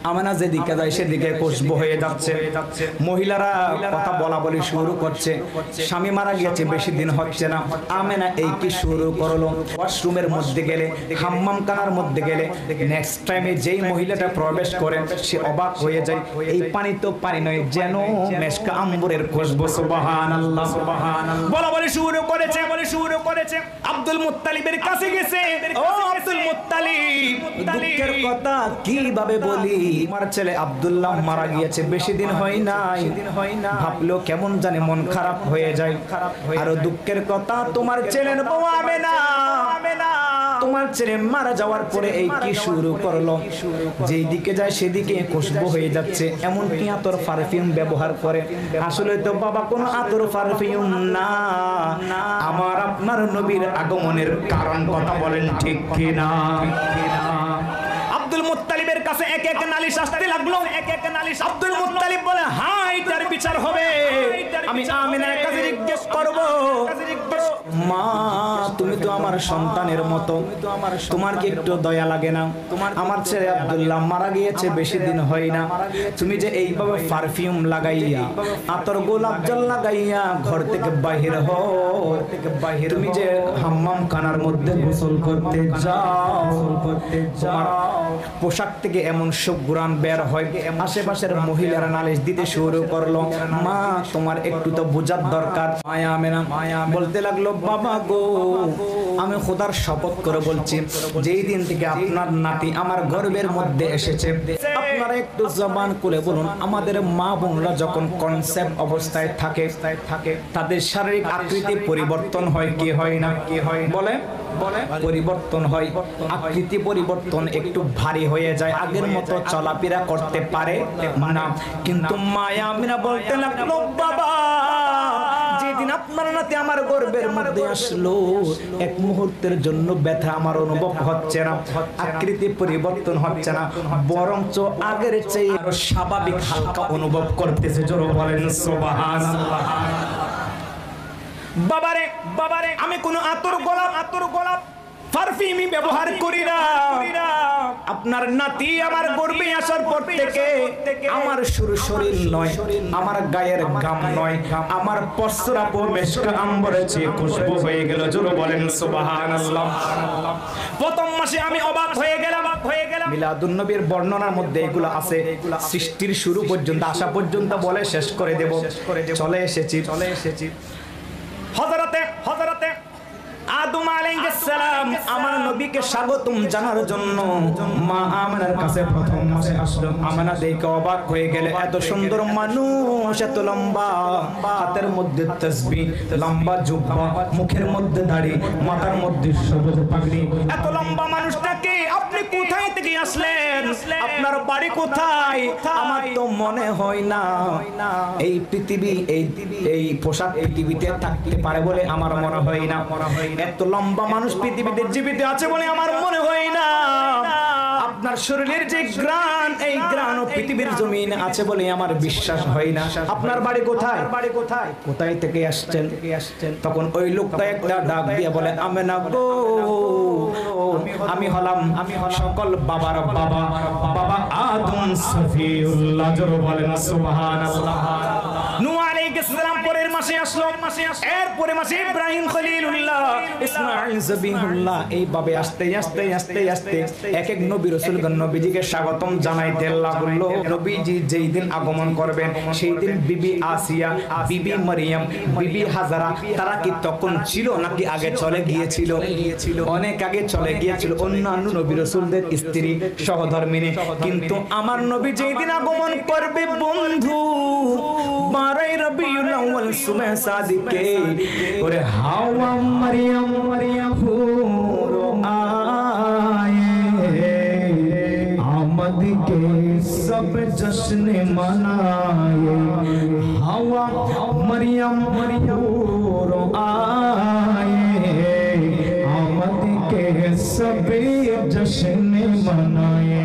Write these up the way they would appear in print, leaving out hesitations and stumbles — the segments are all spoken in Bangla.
আমেনা যেদিকে যায় সেদিকে খুশবু হয়ে যাচ্ছে। মহিলারা কথা বলা বলি শুরু করছে, স্বামী মারা গিয়েছে বেশি দিন হচ্ছে না। আমেনা এই কি শুরু করলো, ওয়াশরুমের মধ্যে গেলে, হাম্মাম খানার মধ্যে গেলে নেক্সট টাইমে যেই মহিলাটা প্রবেশ করে সে অবাক হয়ে যায়, এই পানি তো পানি নয়, যেন মেশকা আম্বরের খুশবু। সুবহানাল্লাহ সুবহানাল্লাহ বলা বলি শুরু করেছে। আব্দুল মুত্তালিবের কাছে গেছে, ও আব্দুল মুত্তালিব দুঃখের কথা কিভাবে বলি, আমার ছেলে আব্দুল্লাহ মারা গিয়েছে বেশি দিন হয় নাই, ভাবলো কেমন জানি মন খারাপ হয়ে যায়। আর দুঃখের কথা তোমার ছেলের বউ আমেনা, তোমার ছেলে মারা যাওয়ার পরে এই কি শুরু করলো, যেই দিকে যায় সেদিকে খুশবু হয়ে যাচ্ছে, এমন কি আতর পারফিউম ব্যবহার করে। আসলে তো বাবা কোনো আতর পারফিউম না, আমার আপনার নবীর আগমনের কারণ। কথা বলেন ঠিক কিনা? আব্দুল মুত্তালিবের কাছে এক এক নালিশ আসতে লাগলো, আব্দুল মুত্তালিব বলে হ্যাঁ এটার বিচার হবে, আমি আমিনার কাছে জিজ্ঞেস করব। মা তুমি তো আমার সন্তানের মতো, তোমার কি একটু দয়া লাগে না? আমার ছেলে আব্দুল্লাহ মারা গিয়েছে বেশি দিন হয় না, তুমি যে এইভাবে পারফিউম লাগাইয়া আতর গোলাপ জল লাগাইয়া ঘর থেকে বাহির হও, তুমি যে হাম্মাম খানার মধ্যে গোসল করতে যাও, পোশাক থেকে এমন সুঘ্রাণ বের হয়, আশেপাশের মহিলারা নালিশ দিতে শুরু করলো। মা তোমার একটু তো বোঝার দরকার। মায়া আমেনা বলতে লাগলো, বাবা গো আমি খোদার শপথ করে বলছি, যেই দিন থেকে আপনার নাতি আমার গর্ভের মধ্যে এসেছে, আপনারা একটু জবান করে বলুন, আমাদের মা বোনরা যখন কনসেপ্ট অবস্থায় থাকে তাদের শারীরিক আকৃতি পরিবর্তন হয় কি হয় না? কি হয় বলে পরিবর্তন হয়, আকৃতি পরিবর্তন, একটু ভারী হয়ে যায়, আগের মতো চলাফেরা করতে পারে না। কিন্তু মায়া আমিনা বলতে লাগলো, বাবা যেদিন আপনার নাতি আমার গর্ভের মধ্যে আসলো এক মুহূর্তের জন্য ব্যথা আমার অনুভব হচ্ছে না, আকৃতি পরিবর্তন হচ্ছে না, বরঞ্চ আগের চেয়ে আরো স্বাভাবিক হালকা অনুভব করতেছে। জোরে বলেন সুবহানাল্লাহ। বাবারে আমি কোনো আতর গোলাপ পারফিউম ব্যবহার করি না, আপনার নাতি আমার গর্ভে আসার পর থেকে আমার শরীর নয়, আমার গায়ের ঘাম নয়, আমার প্রস্রাব ও মেশকা আম্বরের চেয়ে খুশবু হয়ে গেল। জোরে বলেন সুবহানাল্লাহ। প্রথম মাসে আমি অবাক হয়ে গেলাম। মিলাদুন নবীর বর্ণনার মধ্যে এগুলো আছে, সৃষ্টির শুরু পর্যন্ত আসা পর্যন্ত বলে শেষ করে দেব। চলে এসেছি হযরতে আদম আলাইহিস সালাম আমার নবীকে স্বাগতম জানার জন্য মা আমেনার কাছে প্রথম মাসে আসলো। আমেনা দেখে অবাক হয়ে গেলে, এত সুন্দর মানুষ, এত লম্বা, হাতের মধ্যে তাসবিহ, লম্বা জুব্বা, মুখের মধ্যে দাড়ি, মাথার মধ্যে সবুজ পাগড়ি, এত লম্বা মানুষটাকে আপনি কোথায় থেকে আসলেন? আপনার বাড়ি কোথায়? আমার তো মনে হয় না এই পৃথিবী এই পোশাক পৃথিবীতে থাকতে পারে বলে আমার মনে হয় না, এত লম্বা মানুষ পৃথিবীতে জীবিত আছে বলে আমার মনে হয় না, আপনার শরীরের যে গ্রাণ, এই গ্রাণ পৃথিবীর জমিনে আছে বলে আমার বিশ্বাস হয় না। আপনার বাড়ি কোথায়? কোথায় থেকে আসছেন? তখন ওই লোকটা একটা ডাক দিয়ে বলে, আমেনা গো আমি হলাম সকল বাবার বাবা আদম সফিউল্লাহ। জোরে বলেন সুবহানাল্লাহ। নূহ আলাইহিস সালাম পরের মাসে আসলো, এরপরে মাসে ইব্রাহিম খলিলুল্লাহ, ইসমাঈল জবিহুল্লাহ, এইভাবে আস্তে এক এক নবী রাসূলগণ নবীজিকে স্বাগতম জানাইতে লাগলো। নবীজি যেই দিন আগমন করবেন সেই দিন বিবি আসিয়া, বিবি মারিয়াম, বিবি হাজারা তারা কি তখন ছিল নাকি আগে চলে গিয়েছিল? অনেক আগে চলে গিয়েছিল, অন্যান্য নবী রাসূলদের স্ত্রী সহধর্মিনী। কিন্তু আমার নবী যেই দিন আগমন করবে বন্ধু, 12 রবিউল আউয়াল সুবহ সাদিকে, ওরে হাওয়া মারিয়াম হুর আয়ে, আমদ के सब जश्न मनाए, हवा मरियम हूर आए, आमद के सब जश्न मनाए,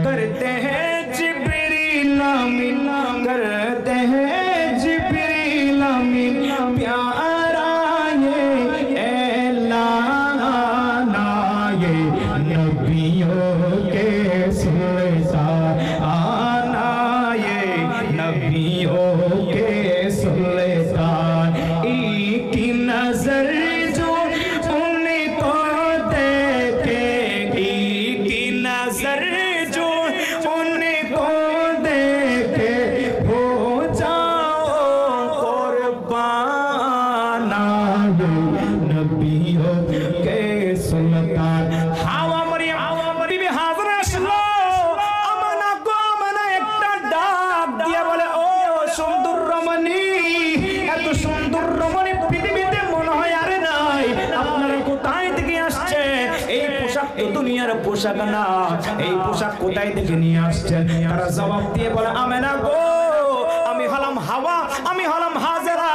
करते हैं जिब्रील आमीन, करते हैं जिब्रील आमीन, प्यारा ये एलाना ये नबियों के सुल्तान দুনিয়ার পোশাক না, এই পোশাক কোথায় থেকে নিয়ে আসছেন? তারা জবাব দিয়ে বলে, আমেনা গো, আমি হলাম হাওয়া, আমি হলাম হাজেরা,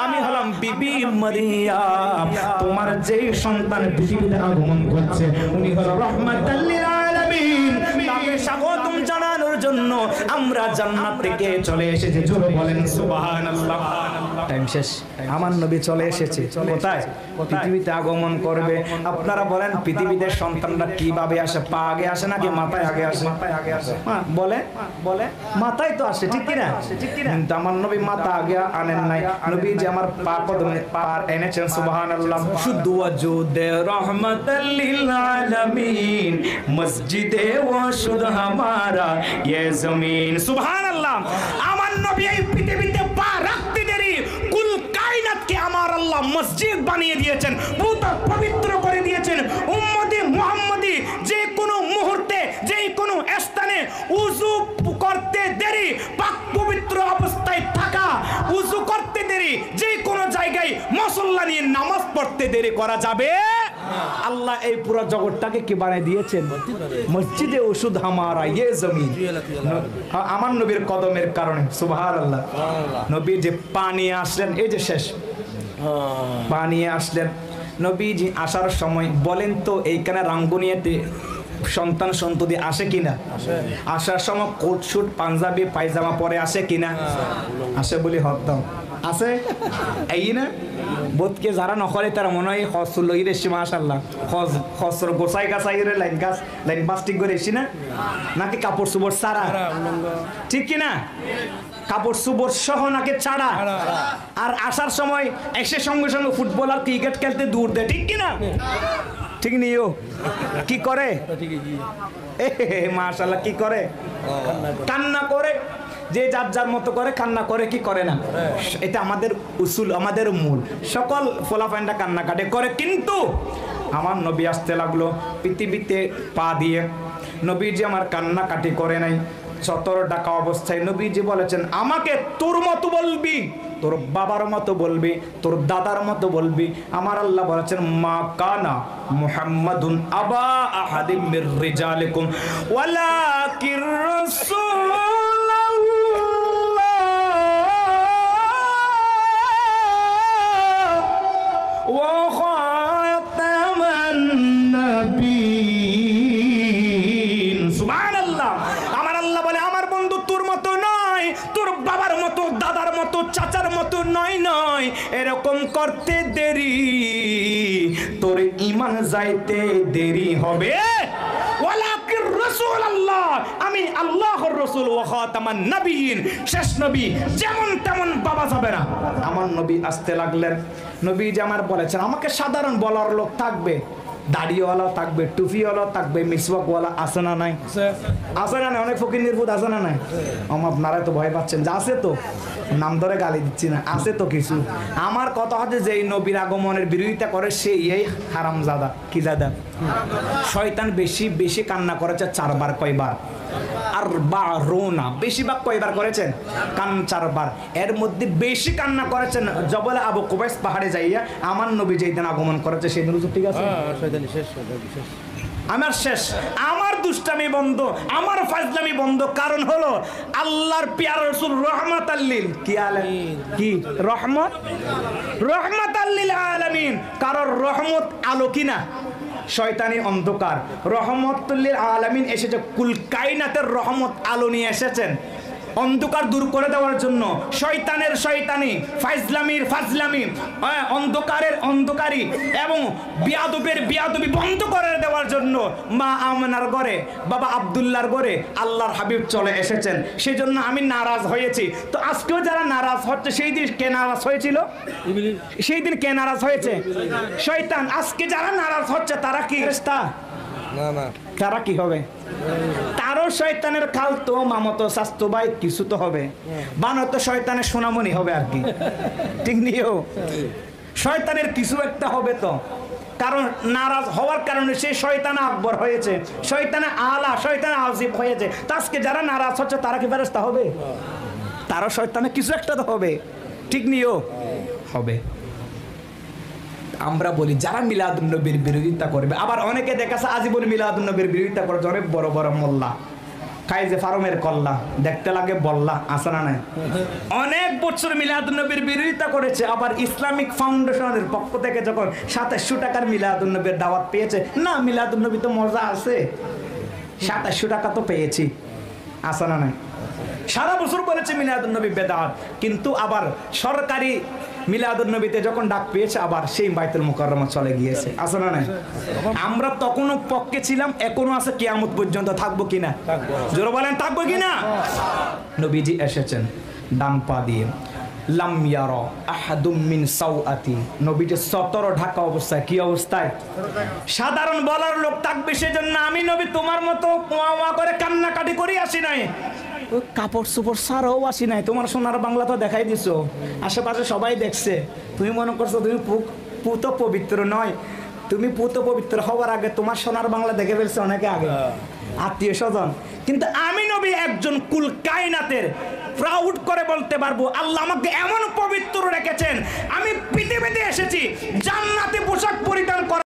আমি হলাম বিবি মারিয়াম। তোমার যেই সন্তান পৃথিবীতে আগমন করছে উনি হলো রাহমাতাল লিল আলামিন। তাকে স্বাগতম জানানোর জন্য আমরা জান্নাত থেকে চলে এসেছি। জোরে বলেন সুবহানাল্লাহ। টাইম শেষ। আমার নবী চলে এসেছে। কোথায়? পৃথিবীতে আগমন করবে। আপনারা বলেন পৃথিবীতে সন্তানরা কিভাবে আসে? পা আগে আসে নাকি মাথায় আগে আসে? বলে মাথায় তো আসে, ঠিক কিনা? কিন্তু আমার নবী মাথা আগে আনেন নাই। নবী যে আমার পা কদমে পা এনেছেন। সুবহানাল্লাহ। শুধু ওয়াজুদে রাহমাতাল লিল আলামিন, মসজিদে ওয়াশুদ হামারা ইয়ে জমিন। সুবহানাল্লাহ। আমার নবী এই পৃথিবীতে পা রাখতে দেরি কুল কায়নাতকে আমার আল্লাহ মসজিদ বানিয়ে দিয়েছেন, পবিত্র করে দিয়েছেন। উম্মতে মুহাম্মদি যে কোনো মুহূর্তে যে কোনো স্থানে উযু করতে দেরি, পাক পবিত্র অবস্থায় থাকা, উযু করতে দেরি, যে কোনো জায়গায় মুসল্লা নিয়ে নামাজ পড়তে দেরি করা যাবে। আল্লাহ এই পুরো জগৎটাকে কি বানিয়ে দিয়েছেন? মসজিদে ওষুধ হামারা ইয়ে জমিন। আমার নবীর কদমের কারণে। সুবহানাল্লাহ। নবী যে পানি আসলেন, এই যে শেষ পানি আসলেন, নবীজি আসার সময় বলেন তো এইখানে রাঙ্গুনিয়াতে সন্তান সন্ততি আসে কিনা? আসার সময় কোট শুট পাঞ্জাবি পায়জামা পরে আসে কিনা? আসে বলি হতাম আছে এই না বোধকে যারা নকরে তারা মনে হয় হস লই রেছি মাশাআল্লাহ, হসর গোসাই গাছাই রে লাইন বাস্টিক করে এসি না, নাকি কাপড় চোপড় সারা, ঠিক কিনা? কাপড় চোপড় সহ নাকি ছাড়া। আর আসার সময় এসে সঙ্গে সঙ্গে ফুটবল আর ক্রিকেট খেলতে দূর দেয়, ঠিক কিনা? ঠিক নিও কি করে? মাশাআল্লাহ কি করে? কান্না করে। যে যার যার মতো করে কান্না করে, কি করে না? এটা আমাদের উসুল, আমাদের মূল। সকল ফলাফাইনটা কান্নাকাটি করে। কিন্তু আমার নবী আসতে লাগলো পৃথিবীতে পা দিয়ে। নবীজি আমার কান্নাকাটি করে নাই। 17 ডাকা অবস্থায় নবীজি বলেছেন, আমাকে তোর মতো বলবি, তোর বাবার মতো বলবি, তোর দাদার মতো বলবি। আমার আল্লাহ বলেছেন, মা কানা মুহাম্মাদুন আবা আহাদিম মির রিজালিকুম ওয়ালাকির রাসূলুল্লাহ ওয়া খাতামান নাবিয়্যিন। সুবহানাল্লাহ। আমার আল্লাহ বলে, আমার বন্ধু তোর মতো নয়, তোর বাবার মতো, দাদার মতো, চাচার মতো নয়। এরকম করতে দেরি, তোর ঈমান যাইতে দেরি হবে। ওয়ালাকির রাসূলুল্লাহ, আমি আল্লাহর রাসূল ওয়া খাতামান নাবিয়্যিন, শেষ নবী। যেমন তেমন বাবা যাবে না। আমার নবী আসতে লাগলেন। নবী যে আমার বলেছেন, আমাকে সাধারণ বলার লোক থাকবে, দাড়িওয়ালা থাকবে, টুপিওয়ালা থাকবে, মিসওয়াকওয়ালা আছে না নাই? আছে না নাই? অনেক ফকির নির্বুদ আছে না নাই? আপনারা তো ভয় পাচ্ছেন যে আছে তো, নাম ধরে গালি দিচ্ছি না, আছে তো কিছু। আমার কথা হচ্ছে যে এই নবীর আগমনের বিরোধিতা করে সে এই হারামজাদা। কি জাদা? শয়তান বেশি বেশি কান্না করেছে 4 বার। কয়বার? আর বা রোনা বেশিরভাগ কয়বার করেছেন? 4 বার। এর মধ্যে বেশি কান্না করেছেন জবলে আবু কুবাইস পাহাড়ে যাইয়া আমার নবী যেই দিন আগমন করেছে সেই দিন। ঠিক আছে, আমার শেষ, আমার দুষ্টামি বন্ধ, আমার ফাজলামি বন্ধ। কারণ হলো আল্লাহর প্যারা রাসূল রাহমাতাল লিল কি রহমাতাল লিল আলামিন। কারণ রহমত আলো কিনা? শয়তানি অন্ধকার। রহমাতুল লিল আলামিন এসেছে, কুল কায়নাতের রহমত আলো নিয়ে এসেছেন অন্ধকার দূর করে দেওয়ার জন্য। শয়তানের শয়তানি, ফাজলামির ফাজলামি, অন্ধকারের অন্ধকারী এবং বিয়াদবের বিয়াদবি বন্ধ করে দেওয়ার জন্য মা আমেনার ঘরে, বাবা আব্দুল্লাহর ঘরে আল্লাহর হাবিব চলে এসেছেন। সেই জন্য আমি নারাজ হয়েছি। তো আজকেও যারা নারাজ হচ্ছে, সেই দিন কে নারাজ হয়েছিল? সেই দিন কে নারাজ হয়েছে? শয়তান। আজকে যারা নারাজ হচ্ছে তারা কি ফেরেশতা? না না, তারা কি হবে? তারও শয়তানের খালতো মামতো শাস্তো ভাই কিছু তো হবে, বানতো শয়তানের সোনামণি হবে আর কি, ঠিক নিও। শয়তানের কিছু একটা হবে তো, কারণ নারাজ হওয়ার কারণে সে শয়তান আকবর হয়েছে, শয়তানে আলা, শয়তান আজিব হয়েছে। আজকে যারা নারাজ হচ্ছে তারা কি ফেরেশতা হবে? তারও শয়তানের কিছু একটা তো হবে, ঠিক নিও, হবে। আমরা বলি যারা মিলাদুন নবীর বিরোধিতা করবে, আবার অনেকে দেখাছে আজীবন মিলাদুন নবীর বিরোধিতা করে, অনেক বড় বড় মোল্লা খাই যে ফার্মের কল্লা দেখতে লাগে বল্লা আসে না নাই, অনেক বছর মিলাদুন নবীর বিরোধিতা করেছে। আবার ইসলামিক ফাউন্ডেশনের পক্ষ থেকে যখন 2700 টাকার মিলাদুন নবীর দাওয়াত পেয়েছে, না মিলাদুন নবী তো মজা আছে, 2700 টাকা তো পেয়েছি, আসে না নাই, সারা বছর বলেছে মিলাদুন নবী বেদাত, কিন্তু আবার সরকারি মিলাদুন নবীতে যখন ডাক পেয়েছে আবার সেই বাইতুল মুকাররমা চলে গিয়েছে, আছে না নাই? আমরা তখনও পক্ষে ছিলাম, এখনো আছে, কিয়ামত পর্যন্ত থাকবো কিনা, জোরে বলেন থাকবো কিনা। নবীজি এসেছেন ডান পা দিয়ে, লাম ইয়ারা আহাদুম মিন সাওআতি, নবীজি সতর ঢাকা অবস্থায়, কি অবস্থায়? সাধারণ বলার লোক থাকবে, সেজন্য আমি নবী তোমার মতো ওয়া করে কান্নাকাটি করি আসি নাই, কাপড় চোপড় সারাও আসি নাই, তোমার সোনার বাংলা তো দেখাই দিছো, আশেপাশে সবাই দেখছে, তুমি মনে করছো তুমি পুত পবিত্র নয়, তুমি পুত পবিত্র হওয়ার আগে তোমার সোনার বাংলা দেখে ফেলছে অনেকে আগে, আত্মীয় স্বজন। কিন্তু আমি নবী একজন কুল কায়নাতের প্রাউড করে বলতে পারবো, আল্লাহ আমাকে এমন পবিত্র রেখেছেন, আমি পৃথিবীতে এসেছি জান্নাতি পোশাক পরিধান